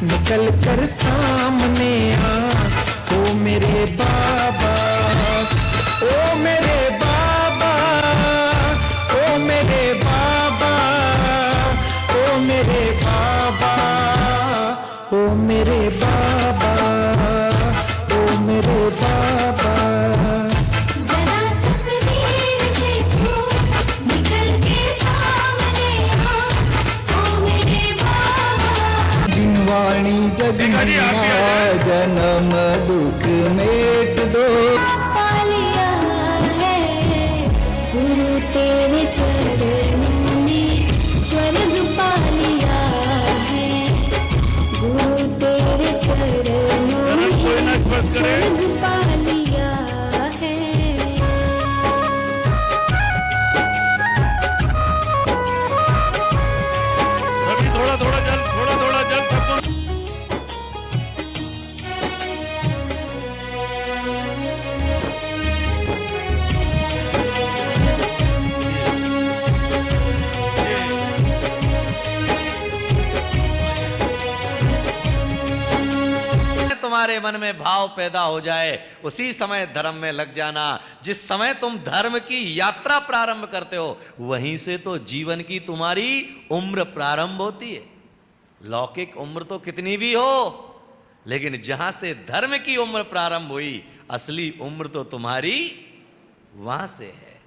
निकल कर सामने आ, ओ मेरे बाबा, ओ मेरे बाबा, ओ मेरे बाबा, ओ मेरे बाबा, ओ मेरे बाबा, ओ मेरे बाबा। जरा तस्वीर से तू निकल के सामने आ, ओ मेरे बाबा। जिनवाणी जगनिया जन्म दुख मेट दो। पा लिया है गुरु तेरे चरणों में, स्वर्ग पा लिया है गुरु तेरे चरणों में, स्वर्ग पा लिया है। सभी थोड़ा थोड़ा जल, थोड़ा थोड़ा जल सबको। तुम्हारे मन में भाव पैदा हो जाए उसी समय धर्म में लग जाना। जिस समय तुम धर्म की यात्रा प्रारंभ करते हो वहीं से तो जीवन की तुम्हारी उम्र प्रारंभ होती है। लौकिक उम्र तो कितनी भी हो, लेकिन जहां से धर्म की उम्र प्रारंभ हुई असली उम्र तो तुम्हारी वहां से है।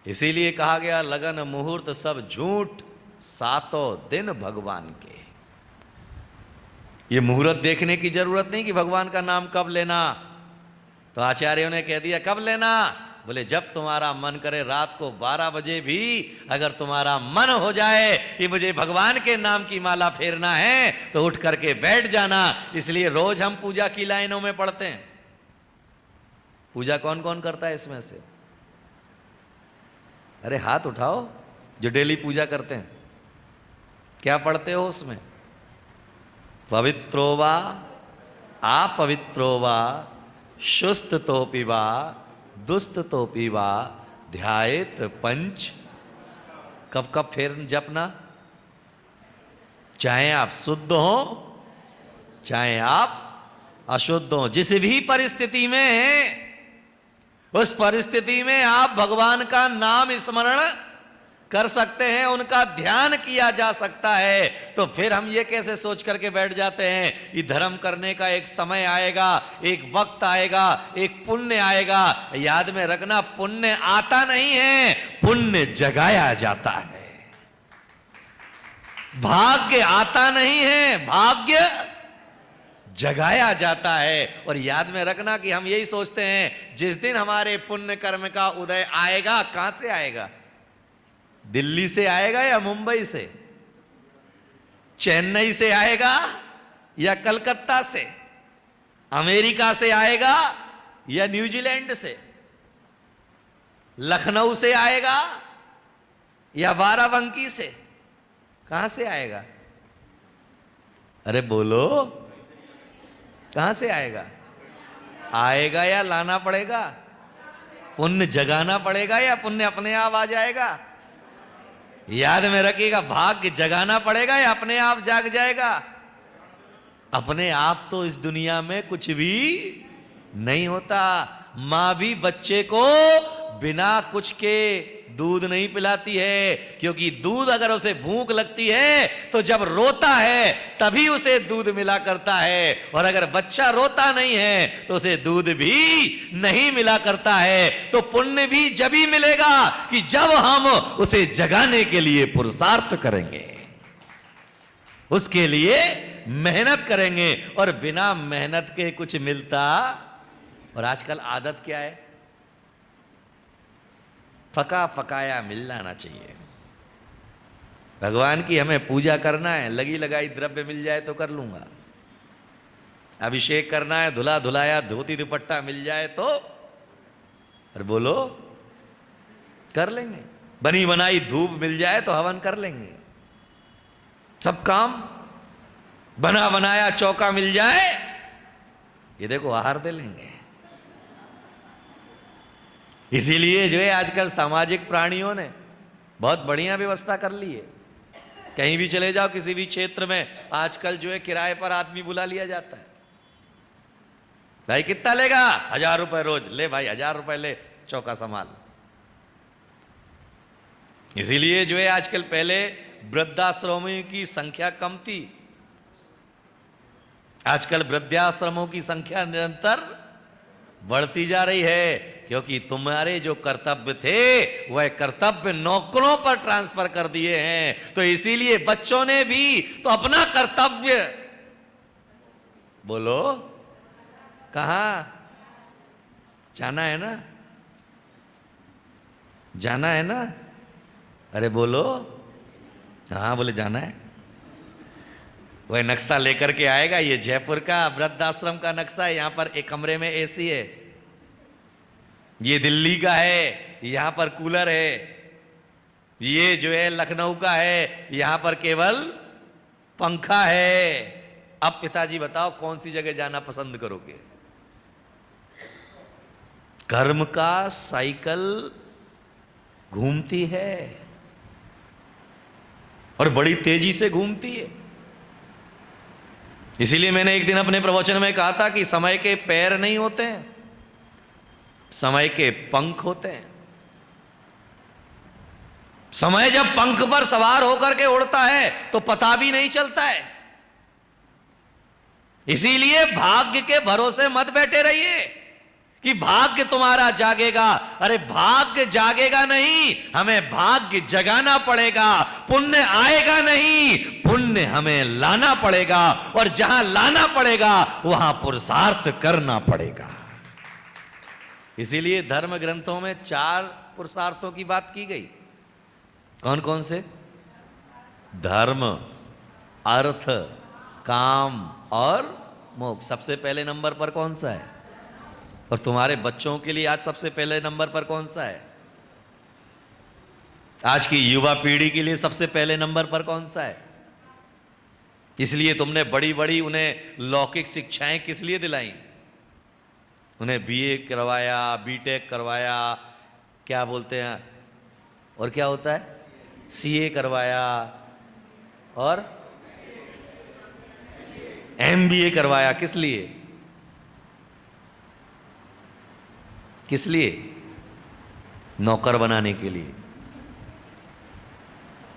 इसीलिए कहा गया लगन मुहूर्त सब झूठ, सातों दिन भगवान के। ये मुहूर्त देखने की जरूरत नहीं कि भगवान का नाम कब लेना। तो आचार्यों ने कह दिया कब लेना, बोले जब तुम्हारा मन करे। रात को 12 बजे भी अगर तुम्हारा मन हो जाए कि मुझे भगवान के नाम की माला फेरना है तो उठ करके बैठ जाना। इसलिए रोज हम पूजा की लाइनों में पढ़ते हैं। पूजा कौन कौन करता है इसमें से? अरे हाथ उठाओ जो डेली पूजा करते हैं। क्या पढ़ते हो उसमें? पवित्रो वा अपवित्रो वा, शुस्त तोपि वा दुस्त तोपि वा, ध्यायेत पंच। कब कब फेर जपना? चाहे आप शुद्ध हो चाहे आप अशुद्ध हो, जिस भी परिस्थिति में हैं उस परिस्थिति में आप भगवान का नाम स्मरण कर सकते हैं, उनका ध्यान किया जा सकता है। तो फिर हम ये कैसे सोच करके बैठ जाते हैं कि धर्म करने का एक समय आएगा, एक वक्त आएगा, एक पुण्य आएगा। याद में रखना पुण्य आता नहीं है, पुण्य जगाया जाता है। भाग्य आता नहीं है, भाग्य जगाया जाता है। और याद में रखना कि हम यही सोचते हैं जिस दिन हमारे पुण्य कर्म का उदय आएगा, कहां से आएगा? दिल्ली से आएगा या मुंबई से? चेन्नई से आएगा या कलकत्ता से? अमेरिका से आएगा या न्यूजीलैंड से? लखनऊ से आएगा या बाराबंकी से? कहां से आएगा? अरे बोलो, कहां से आएगा? आएगा या लाना पड़ेगा? पुण्य जगाना पड़ेगा या पुण्य अपने आप आ जाएगा? याद में रखिएगा, भाग्य जगाना पड़ेगा या अपने आप जाग जाएगा? अपने आप तो इस दुनिया में कुछ भी नहीं होता। मां भी बच्चे को बिना कुछ के दूध नहीं पिलाती है, क्योंकि दूध अगर उसे भूख लगती है तो जब रोता है तभी उसे दूध मिला करता है, और अगर बच्चा रोता नहीं है तो उसे दूध भी नहीं मिला करता है। तो पुण्य भी जब ही मिलेगा कि जब हम उसे जगाने के लिए पुरुषार्थ करेंगे, उसके लिए मेहनत करेंगे। और बिना मेहनत के कुछ मिलता। और आजकल आदत क्या है? पका पकाया मिल जाना चाहिए। भगवान की हमें पूजा करना है, लगी लगाई द्रव्य मिल जाए तो कर लूंगा। अभिषेक करना है, धुला धुलाया धोती दुपट्टा मिल जाए तो, और बोलो कर लेंगे। बनी बनाई धूप मिल जाए तो हवन कर लेंगे। सब काम बना बनाया चौका मिल जाए, ये देखो आहार दे लेंगे। इसीलिए जो है आजकल सामाजिक प्राणियों ने बहुत बढ़िया व्यवस्था कर ली है। कहीं भी चले जाओ किसी भी क्षेत्र में, आजकल जो है किराए पर आदमी बुला लिया जाता है। भाई कितना लेगा? 1000 रुपए रोज। ले भाई 1000 रुपए ले, चौका संभाल। इसीलिए जो है आजकल, पहले वृद्धाश्रमों की संख्या कम थी, आजकल वृद्धाश्रमों की संख्या निरंतर बढ़ती जा रही है, क्योंकि तुम्हारे जो कर्तव्य थे वह कर्तव्य नौकरों पर ट्रांसफर कर दिए हैं। तो इसीलिए बच्चों ने भी तो अपना कर्तव्य, बोलो कहां जाना है ना, जाना है ना, अरे बोलो कहां, बोले जाना है। वह नक्शा लेकर के आएगा, ये जयपुर का वृद्धाश्रम का नक्शा है, यहां पर एक कमरे में एसी है, ये दिल्ली का है, यहां पर कूलर है, ये जो है लखनऊ का है, यहां पर केवल पंखा है। अब पिताजी बताओ कौन सी जगह जाना पसंद करोगे? कर्म का साइकिल घूमती है और बड़ी तेजी से घूमती है। इसीलिए मैंने एक दिन अपने प्रवचन में कहा था कि समय के पैर नहीं होते हैं, समय के पंख होते हैं। समय जब पंख पर सवार होकर के उड़ता है तो पता भी नहीं चलता है। इसीलिए भाग्य के भरोसे मत बैठे रहिए कि भाग्य तुम्हारा जागेगा। अरे भाग्य जागेगा नहीं, हमें भाग्य जगाना पड़ेगा। पुण्य आएगा नहीं, पुण्य हमें लाना पड़ेगा, और जहां लाना पड़ेगा वहां पुरुषार्थ करना पड़ेगा। इसीलिए धर्म ग्रंथों में 4 पुरुषार्थों की बात की गई। कौन कौन से? धर्म, अर्थ, काम और मोक्ष। सबसे पहले नंबर पर कौन सा है? और तुम्हारे बच्चों के लिए आज सबसे पहले नंबर पर कौन सा है? आज की युवा पीढ़ी के लिए सबसे पहले नंबर पर कौन सा है? इसलिए तुमने बड़ी बड़ी उन्हें लौकिक शिक्षाएं किस लिए दिलाई? उन्हें बीए करवाया, बीटेक करवाया, क्या बोलते हैं, और क्या होता है, सीए करवाया, और एमबीए करवाया। किस लिए? किस लिए? नौकर बनाने के लिए।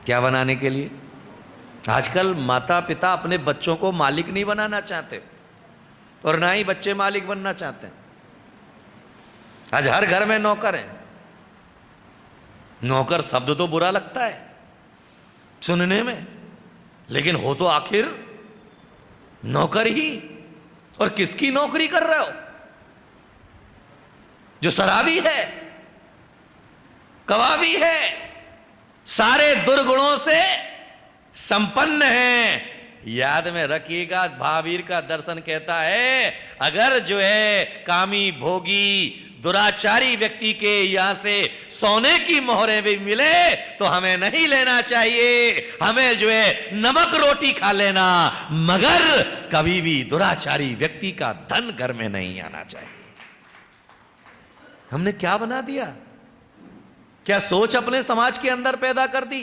क्या बनाने के लिए? आजकल माता पिता अपने बच्चों को मालिक नहीं बनाना चाहते, और ना ही बच्चे मालिक बनना चाहते हैं। आज हर घर में नौकर है। नौकर शब्द तो बुरा लगता है सुनने में, लेकिन हो तो आखिर नौकर ही। और किसकी नौकरी कर रहे हो? जो शराबी है, कबाबी है, सारे दुर्गुणों से संपन्न है। याद में रखिएगा, महावीर का दर्शन कहता है, अगर जो है कामी भोगी दुराचारी व्यक्ति के यहां से सोने की मोहरें भी मिले तो हमें नहीं लेना चाहिए, हमें जो है नमक रोटी खा लेना, मगर कभी भी दुराचारी व्यक्ति का धन घर में नहीं आना चाहिए। हमने क्या बना दिया? क्या सोच अपने समाज के अंदर पैदा कर दी?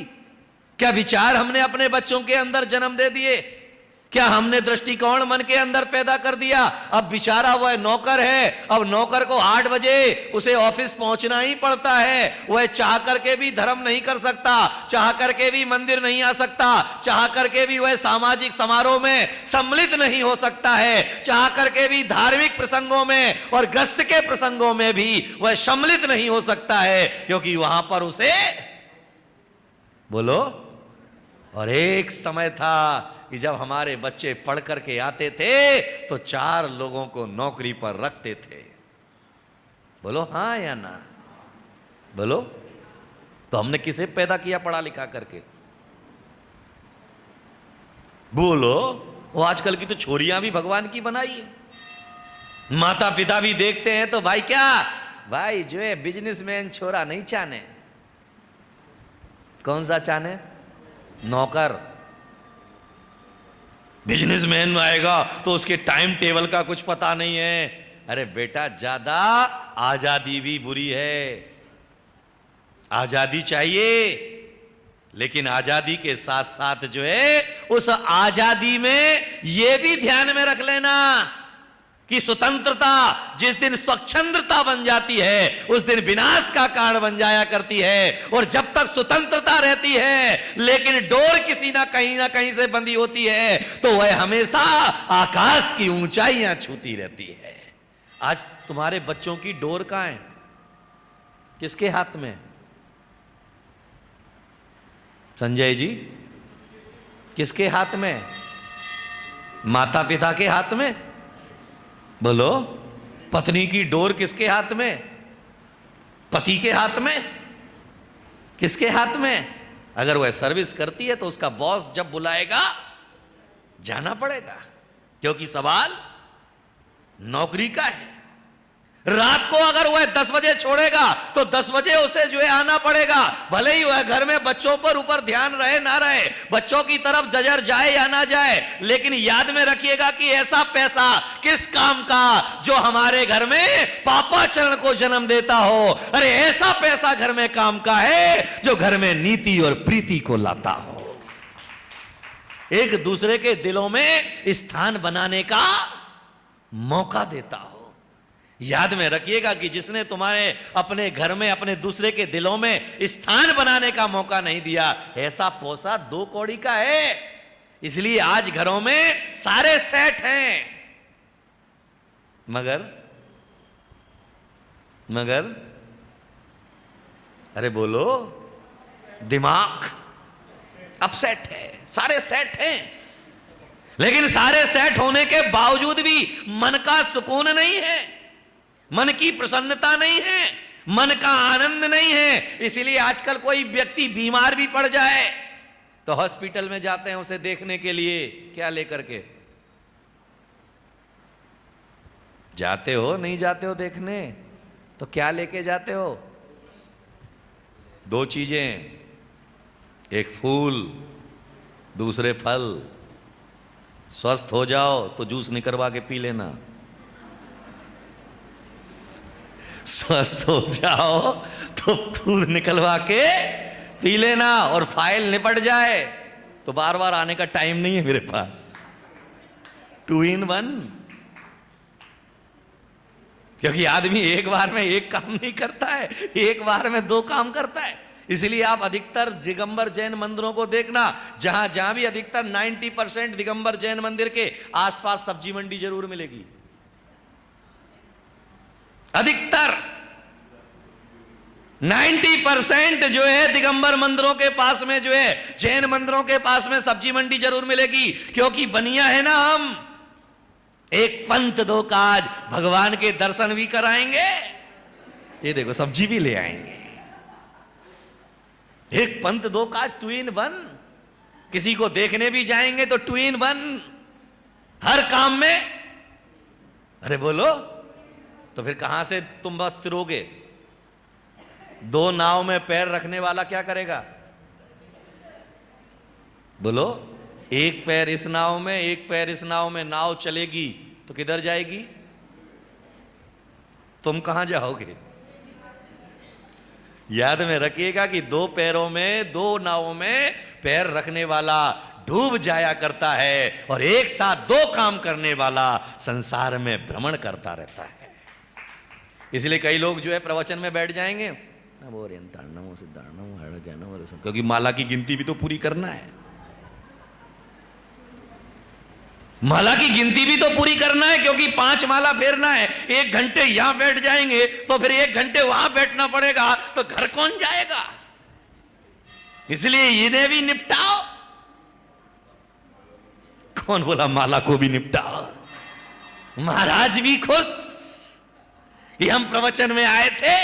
क्या विचार हमने अपने बच्चों के अंदर जन्म दे दिए? क्या हमने दृष्टिकोण मन के अंदर पैदा कर दिया? अब बेचारा वह नौकर है, अब नौकर को 8 बजे उसे ऑफिस पहुंचना ही पड़ता है। वह चाह करके भी धर्म नहीं कर सकता, चाह करके भी मंदिर नहीं आ सकता, चाह करके भी वह सामाजिक समारोह में सम्मिलित नहीं हो सकता है, चाह करके भी धार्मिक प्रसंगों में और गस्त के प्रसंगों में भी वह सम्मिलित नहीं हो सकता है, क्योंकि वहां पर उसे, बोलो, और एक समय था कि जब हमारे बच्चे पढ़ करके आते थे तो 4 लोगों को नौकरी पर रखते थे। बोलो हाँ या ना? बोलो। तो हमने किसे पैदा किया पढ़ा लिखा करके? बोलो। वो आजकल की तो छोरियां भी भगवान की बनाई है। माता पिता भी देखते हैं तो भाई क्या, भाई जो है बिजनेसमैन छोरा नहीं चाहने। कौन सा चाहने? नौकर। बिजनेसमैन आएगा तो उसके टाइम टेबल का कुछ पता नहीं है। अरे बेटा, ज्यादा आजादी भी बुरी है। आजादी चाहिए लेकिन आजादी के साथ साथ जो है उस आजादी में यह भी ध्यान में रख लेना कि स्वतंत्रता जिस दिन स्वच्छंदता बन जाती है उस दिन विनाश का कारण बन जाया करती है। और जब तक स्वतंत्रता रहती है लेकिन डोर किसी ना कहीं से बंधी होती है तो वह हमेशा आकाश की ऊंचाइयां छूती रहती है। आज तुम्हारे बच्चों की डोर कहां है? किसके हाथ में? संजय जी, किसके हाथ में? माता पिता के हाथ में? बोलो। पत्नी की डोर किसके हाथ में? पति के हाथ में? किसके हाथ में? अगर वह सर्विस करती है तो उसका बॉस जब बुलाएगा जाना पड़ेगा, क्योंकि सवाल नौकरी का है। रात को अगर वह 10 बजे छोड़ेगा तो 10 बजे उसे जो है आना पड़ेगा, भले ही वह घर में बच्चों पर ऊपर ध्यान रहे ना रहे, बच्चों की तरफ नजर जाए या ना जाए, लेकिन याद में रखिएगा कि ऐसा पैसा किस काम का जो हमारे घर में पापाचरण को जन्म देता हो। अरे ऐसा पैसा घर में काम का है जो घर में नीति और प्रीति को लाता हो, एक दूसरे के दिलों में स्थान बनाने का मौका देता हो। याद में रखिएगा कि जिसने तुम्हारे अपने घर में अपने दूसरे के दिलों में स्थान बनाने का मौका नहीं दिया, ऐसा पोसा 2 कौड़ी का है। इसलिए आज घरों में सारे सेट हैं, मगर अरे बोलो, दिमाग अपसेट है। सारे सेट हैं लेकिन सारे सेट होने के बावजूद भी मन का सुकून नहीं है, मन की प्रसन्नता नहीं है, मन का आनंद नहीं है। इसलिए आजकल कोई व्यक्ति बीमार भी पड़ जाए तो हॉस्पिटल में जाते हैं उसे देखने के लिए। क्या लेकर के जाते हो? नहीं जाते हो देखने तो क्या लेके जाते हो? 2 चीजें, एक फूल, दूसरे फल। स्वस्थ हो जाओ तो जूस निकलवा के पी लेना, स्वस्थ हो जाओ तो दूध निकलवा के पी लेना, और फाइल निपट जाए तो बार बार आने का टाइम नहीं है मेरे पास। 2 in 1, क्योंकि आदमी एक बार में एक काम नहीं करता है, एक बार में 2 काम करता है। इसलिए आप अधिकतर दिगंबर जैन मंदिरों को देखना, जहां जहां भी अधिकतर 90% दिगंबर जैन मंदिर के आसपास सब्जी मंडी जरूर मिलेगी। अधिकतर 90% जो है दिगंबर मंदिरों के पास में जो है जैन मंदिरों के पास में सब्जी मंडी जरूर मिलेगी, क्योंकि बनिया है ना हम। एक पंथ 2 काज, भगवान के दर्शन भी कराएंगे, ये देखो सब्जी भी ले आएंगे। एक पंथ 2 काज, 2 in 1। किसी को देखने भी जाएंगे तो 2 in 1 हर काम में। अरे बोलो, तो फिर कहां से तुम बात फिरोगे? 2 नाव में पैर रखने वाला क्या करेगा? बोलो, एक पैर इस नाव में, एक पैर इस नाव में, नाव चलेगी तो किधर जाएगी? तुम कहां जाओगे? याद में रखिएगा कि 2 पैरों में, 2 नावों में पैर रखने वाला डूब जाया करता है, और एक साथ 2 काम करने वाला संसार में भ्रमण करता रहता है। इसलिए कई लोग जो है प्रवचन में बैठ जाएंगे, क्योंकि माला की गिनती भी तो पूरी करना है, माला की गिनती भी तो पूरी करना है, क्योंकि 5 माला फेरना है। 1 घंटे यहां बैठ जाएंगे तो फिर 1 घंटे वहां बैठना पड़ेगा, तो घर कौन जाएगा? इसलिए इन्हें भी निपटाओ। कौन बोला माला को भी निपटाओ? महाराज भी खुश कि हम प्रवचन में आए थे,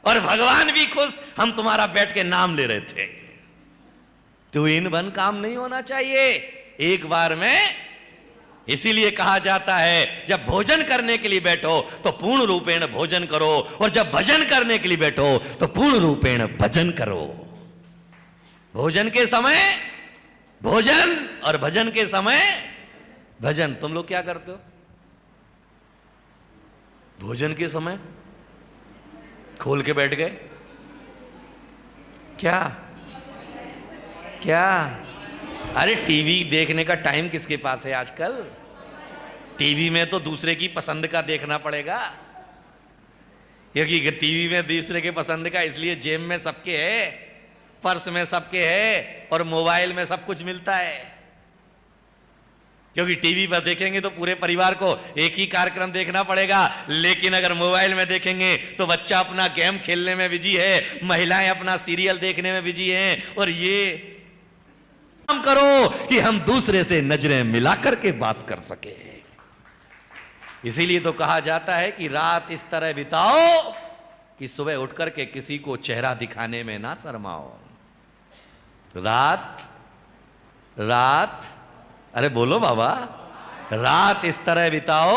और भगवान भी खुश हम तुम्हारा बैठ के नाम ले रहे थे। 2 in 1 काम नहीं होना चाहिए, एक बार में। इसीलिए कहा जाता है जब भोजन करने के लिए बैठो तो पूर्ण रूपेण भोजन करो, और जब भजन करने के लिए बैठो तो पूर्ण रूपेण भजन करो। भोजन के समय भोजन और भजन के समय भजन। तुम लोग क्या करते हो? भोजन के समय खोल के बैठ गए क्या? क्या? अरे टीवी देखने का टाइम किसके पास है आजकल? टीवी में तो दूसरे की पसंद का देखना पड़ेगा, क्योंकि टीवी में दूसरे के पसंद का इसलिए जेब में सबके है, पर्स में सबके है और मोबाइल में सब कुछ मिलता है। क्योंकि टीवी पर देखेंगे तो पूरे परिवार को एक ही कार्यक्रम देखना पड़ेगा, लेकिन अगर मोबाइल में देखेंगे तो बच्चा अपना गेम खेलने में बिजी है, महिलाएं अपना सीरियल देखने में बिजी हैं। और ये काम करो कि हम दूसरे से नजरें मिलाकर के बात कर सके। इसीलिए तो कहा जाता है कि रात इस तरह बिताओ कि सुबह उठकर के किसी को चेहरा दिखाने में ना शर्माओ। रात रात, अरे बोलो बाबा, रात इस तरह बिताओ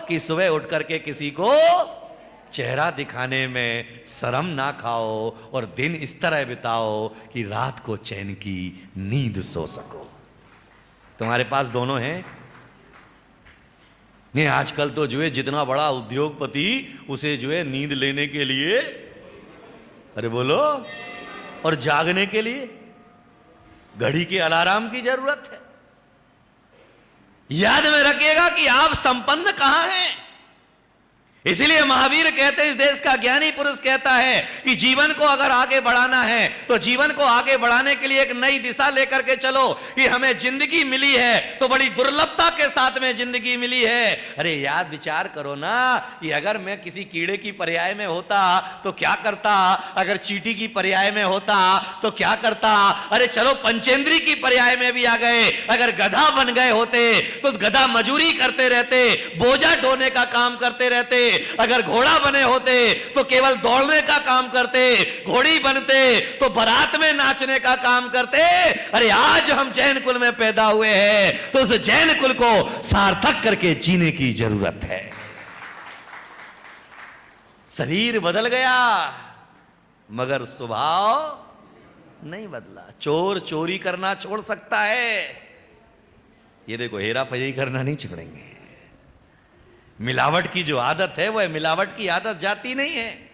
कि सुबह उठकर के किसी को चेहरा दिखाने में शर्म ना खाओ, और दिन इस तरह बिताओ कि रात को चैन की नींद सो सको। तुम्हारे पास दोनों हैं? नहीं, आजकल तो जो है जितना बड़ा उद्योगपति उसे जो है नींद लेने के लिए, अरे बोलो, और जागने के लिए घड़ी के अलार्म की जरूरत है। याद में रखिएगा कि आप संपन्न कहां हैं। इसीलिए महावीर कहते हैं, इस देश का ज्ञानी पुरुष कहता है कि जीवन को अगर आगे बढ़ाना है तो जीवन को आगे बढ़ाने के लिए एक नई दिशा लेकर के चलो कि हमें जिंदगी मिली है तो बड़ी दुर्लभता के साथ में जिंदगी मिली है। अरे याद विचार करो ना कि अगर मैं किसी कीड़े की पर्याय में होता तो क्या करता, अगर चींटी की पर्याय में होता तो क्या करता। अरे चलो पंचेंद्री की पर्याय में भी आ गए, अगर गधा बन गए होते तो गधा मजूरी करते रहते, बोझा ढोने का काम करते रहते। अगर घोड़ा बने होते तो केवल दौड़ने का काम करते, घोड़ी बनते तो बारात में नाचने का काम करते। अरे आज हम जैन कुल में पैदा हुए हैं तो उस जैन कुल को सार्थक करके जीने की जरूरत है। शरीर बदल गया मगर स्वभाव नहीं बदला। चोर चोरी करना छोड़ सकता है, ये देखो हेरा फेरी करना नहीं छोड़ेंगे। मिलावट की जो आदत है वह मिलावट की आदत जाती नहीं है।